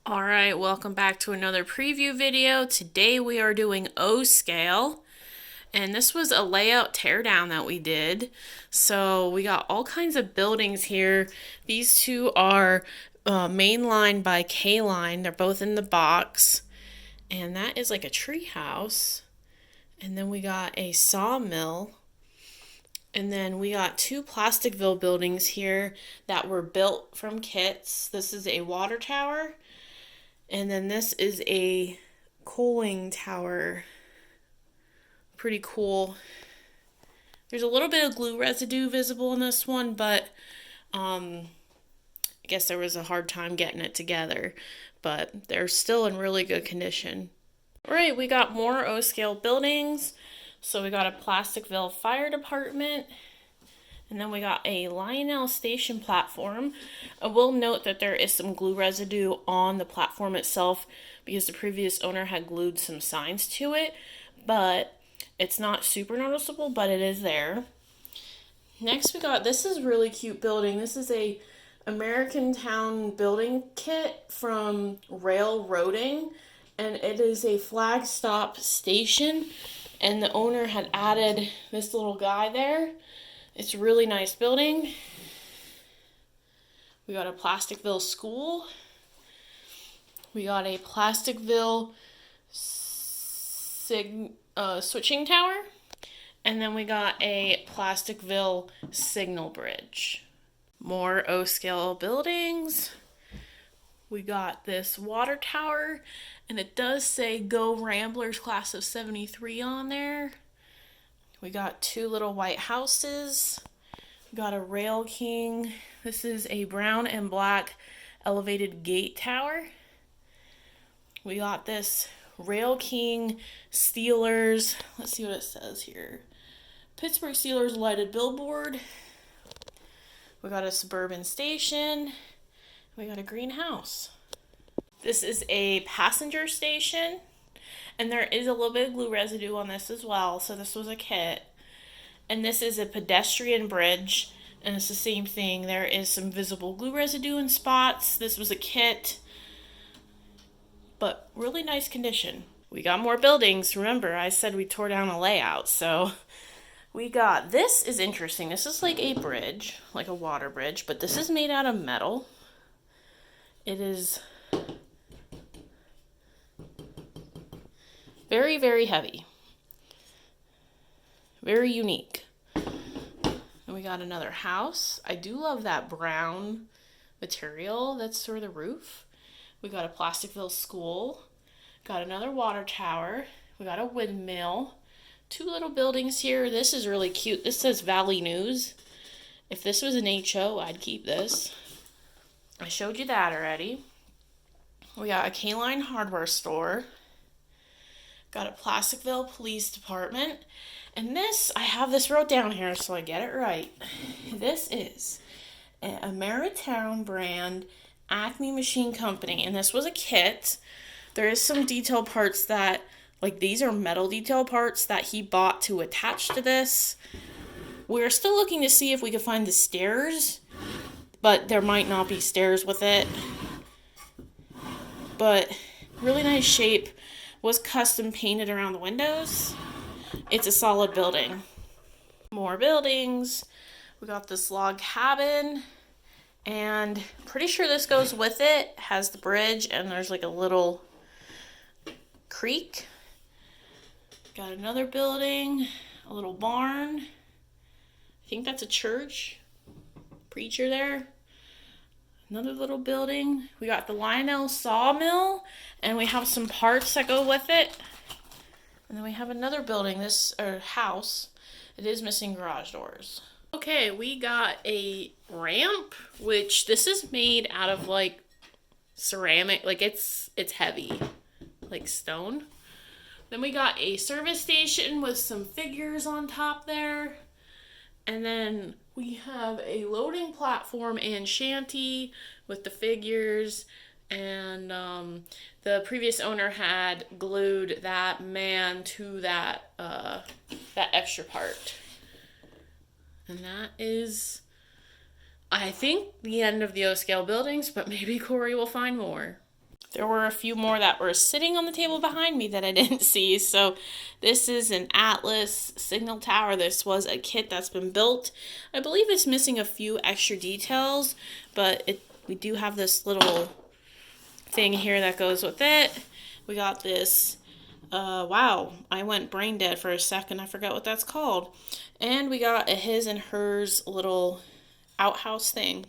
Alright, welcome back to another preview video. Today we are doing O scale, and this was a layout teardown that we did. So we got all kinds of buildings here. These two are Mainline by K-Line. They're both in the box, and that is like a tree house. And then we got a sawmill. And then we got two Plasticville buildings here that were built from kits. This is a water tower. And then this is a cooling tower. Pretty cool. There's a little bit of glue residue visible in this one, but I guess there was a hard time getting it together. But they're still in really good condition. All right, we got more O-scale buildings. So we got a Plasticville Fire Department. And then we got a Lionel Station platform. I will note that there is some glue residue on the platform itself because the previous owner had glued some signs to it, but it's not super noticeable, but it is there. Next we got, this is really cute building. This is a American Town building kit from Railroading, and it is a flag stop station, and the owner had added this little guy there. It's a really nice building. We got a Plasticville school. We got a Plasticville switching tower. And then we got a Plasticville signal bridge. More O-scale buildings. We got this water tower, and it does say Go Ramblers class of 73 on there. We got two little white houses. We got a Rail King. This is a brown and black elevated gate tower. We got this Rail King Steelers. Let's see what it says here. Pittsburgh Steelers lighted billboard. We got a suburban station. We got a greenhouse. This is a passenger station. And there is a little bit of glue residue on this as well, so this was a kit. And this is a pedestrian bridge, and it's the same thing. There is some visible glue residue in spots. This was a kit, but really nice condition. We got more buildings. Remember, I said we tore down a layout, so we got, this is interesting. This is like a bridge, like a water bridge, but this is made out of metal. It is very, very heavy. Very unique. And we got another house. I do love that brown material that's for the roof. We got a Plasticville school. Got another water tower. We got a windmill. Two little buildings here. This is really cute. This says Valley News. If this was an HO, I'd keep this. I showed you that already. We got a K-Line hardware store. Got a Plasticville Police Department. And this, I have this wrote down here so I get it right. This is a Ameritown brand Acme Machine Company. And this was a kit. There is some detail parts that, like these are metal detail parts that he bought to attach to this. We're still looking to see if we could find the stairs, but there might not be stairs with it. But really nice shape. Was custom painted around the windows. It's a solid building. More buildings. We got this log cabin, and pretty sure this goes with it. Has the bridge, and there's like a little creek. Got another building, a little barn. I think that's a church. Preacher there. Another little building. We got the Lionel sawmill, and we have some parts that go with it. And then we have another building, this house. It is missing garage doors. Okay, we got a ramp, which this is made out of like ceramic, like it's heavy, like stone. Then we got a service station with some figures on top there. And then we have a loading platform and shanty with the figures, and the previous owner had glued that man to that extra part. And that is, I think, the end of the O-scale buildings, but maybe Corey will find more. There were a few more that were sitting on the table behind me that I didn't see. So this is an Atlas signal tower. This was a kit that's been built. I believe it's missing a few extra details, but we do have this little thing here that goes with it. We got this, wow, I went brain dead for a second. I forgot what that's called. And we got a his and hers little outhouse thing.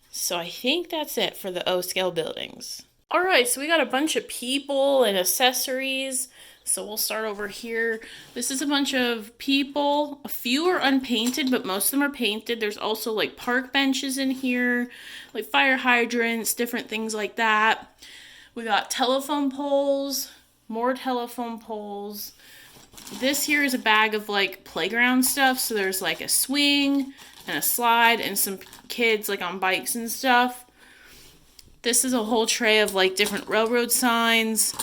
So I think that's it for the O-scale buildings. All right, so we got a bunch of people and accessories. So we'll start over here. This is a bunch of people. A few are unpainted, but most of them are painted. There's also like park benches in here, like fire hydrants, different things like that. We got telephone poles, more telephone poles. This here is a bag of like playground stuff. So there's like a swing and a slide and some kids like on bikes and stuff. This is a whole tray of like different railroad signs,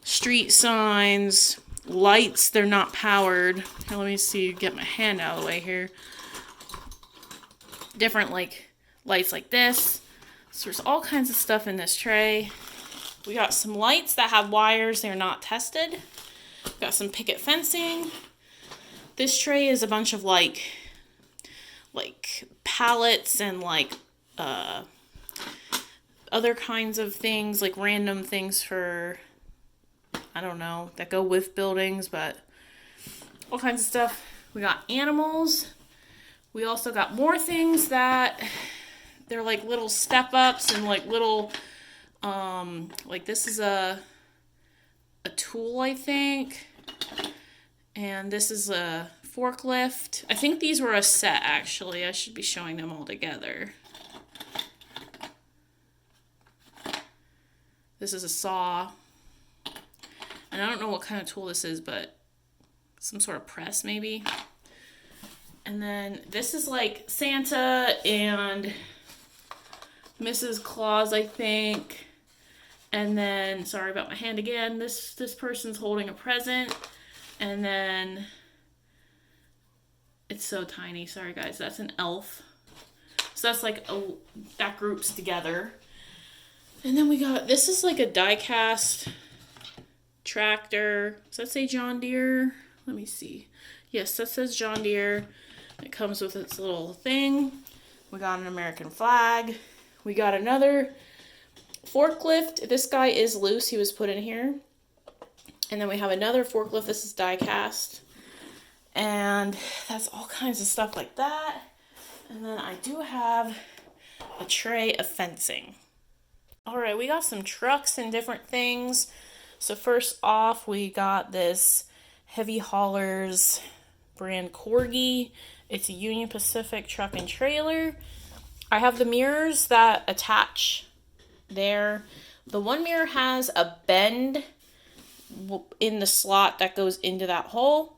street signs, lights. They're not powered. Here, let me see, get my hand out of the way here. Different like lights like this. So there's all kinds of stuff in this tray. We got some lights that have wires. They're not tested. Got some picket fencing. This tray is a bunch of like pallets and like other kinds of things, like random things for, I don't know, that go with buildings, but all kinds of stuff. We got animals. We also got more things that they're like little step ups and like little, like this is a tool, I think. And this is a forklift. I think these were a set, actually. I should be showing them all together. This is a saw. And I don't know what kind of tool this is, but some sort of press, maybe. And then this is like Santa and Mrs. Claus, I think. And then, sorry about my hand again, this person's holding a present. And then, it's so tiny, sorry guys, that's an elf. So that's like, that groups together. And then we got, this is like a die-cast tractor. Does that say John Deere? Let me see. Yes, that says John Deere. It comes with its little thing. We got an American flag. We got another forklift. This guy is loose. He was put in here. And then we have another forklift. This is die-cast. And that's all kinds of stuff like that. And then I do have a tray of fencing. All right, we got some trucks and different things. So first off, we got this Heavy Haulers brand Corgi. It's a Union Pacific truck and trailer. I have the mirrors that attach there. The one mirror has a bend in the slot that goes into that hole.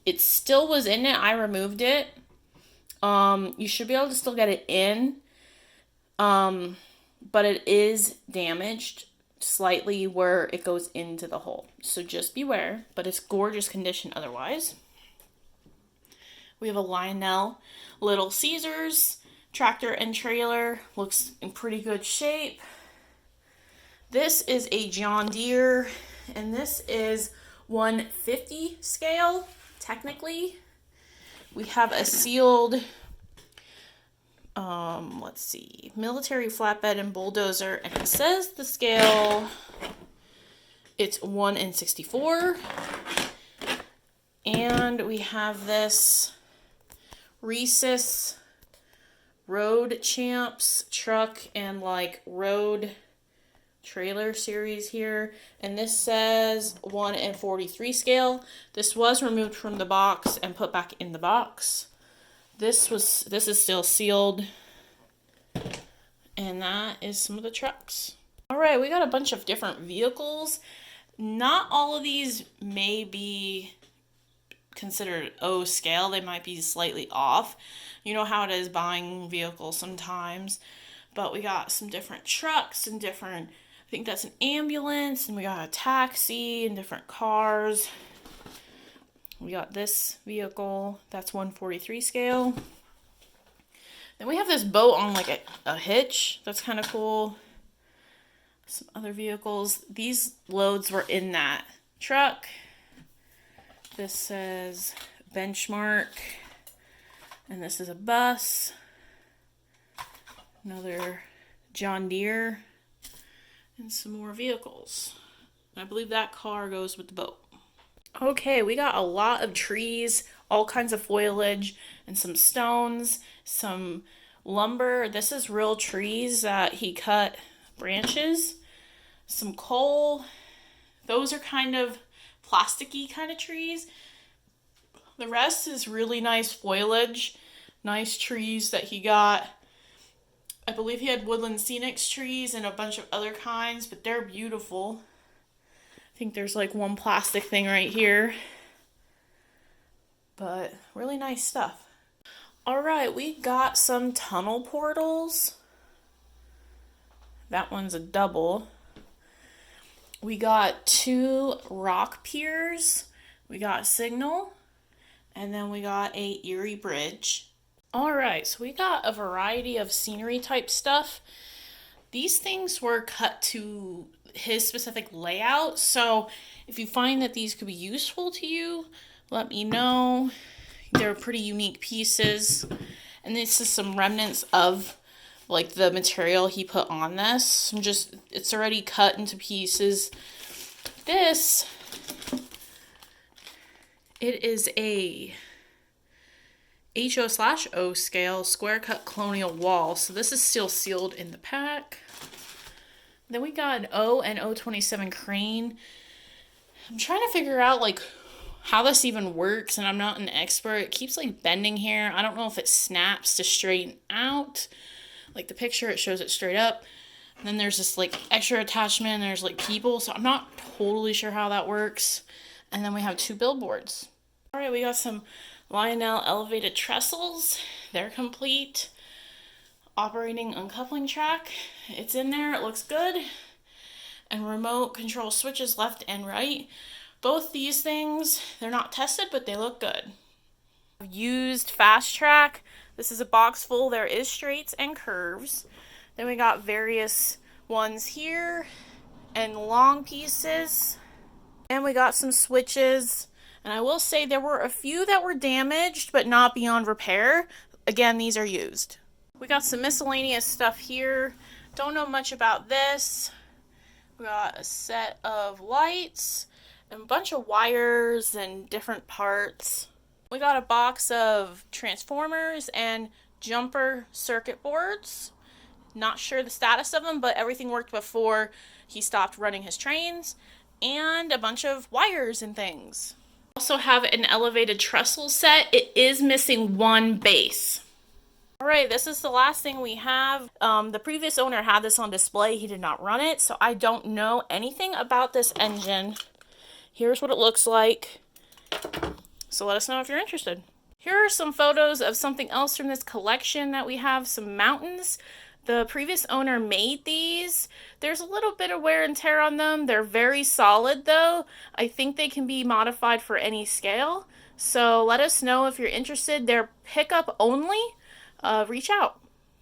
It still was in it. I removed it. You should be able to still get it in. But it is damaged slightly where it goes into the hole. So just beware, but it's gorgeous condition otherwise. We have a Lionel Little Caesars tractor and trailer. Looks in pretty good shape. This is a John Deere, and this is 150 scale, technically. We have a sealed let's see, military flatbed and bulldozer, and it says the scale, it's 1 in 64. And we have this Rhesus Road Champs truck and like road trailer series here, and this says 1 in 43 scale. This was removed from the box and put back in the box. This is still sealed. And that is some of the trucks. All right, we got a bunch of different vehicles. Not all of these may be considered O scale. They might be slightly off. You know how it is buying vehicles sometimes. But we got some different trucks and different, I think that's an ambulance, and we got a taxi and different cars. We got this vehicle, that's 143 scale. Then we have this boat on like a hitch. That's kind of cool. Some other vehicles. These loads were in that truck. This says Benchmark, and this is a bus. Another John Deere, and some more vehicles. I believe that car goes with the boat. Okay, we got a lot of trees, all kinds of foliage, and some stones, some lumber. This is real trees that he cut branches. Some coal. Those are kind of plasticky kind of trees. The rest is really nice foliage, nice trees that he got. I believe he had Woodland Scenics trees and a bunch of other kinds, but they're beautiful. I think there's like one plastic thing right here. But really nice stuff. All right, we got some tunnel portals. That one's a double. We got 2 rock piers. We got signal. And then we got a Erie Bridge. All right, so we got a variety of scenery type stuff. These things were cut to his specific layout. So if you find that these could be useful to you, let me know. They're pretty unique pieces. And this is some remnants of like the material he put on this. It's already cut into pieces. This, it is a HO/O scale square cut colonial wall. So this is still sealed in the pack. Then we got an O and O27 crane. I'm trying to figure out like how this even works, and I'm not an expert. It keeps like bending here. I don't know if it snaps to straighten out. Like the picture, it shows it straight up. And then there's this like extra attachment, and there's like people. So I'm not totally sure how that works. And then we have 2 billboards. All right, we got some Lionel elevated trestles. They're complete. Operating uncoupling track. It's in there. It looks good. And remote control switches left and right. Both these things, they're not tested, but they look good. Used Fast Track. This is a box full. There is straights and curves. Then we got various ones here and long pieces. And we got some switches. And I will say there were a few that were damaged, but not beyond repair. Again, these are used. We got some miscellaneous stuff here. Don't know much about this. We got a set of lights and a bunch of wires and different parts. We got a box of transformers and jumper circuit boards. Not sure the status of them, but everything worked before he stopped running his trains. And a bunch of wires and things. Also have an elevated trestle set. It is missing one base. All right, this is the last thing we have. The previous owner had this on display. He did not run it, so I don't know anything about this engine. Here's what it looks like. So let us know if you're interested. Here are some photos of something else from this collection that we have, some mountains. The previous owner made these. There's a little bit of wear and tear on them. They're very solid though. I think they can be modified for any scale. So let us know if you're interested. They're pickup only. Reach out.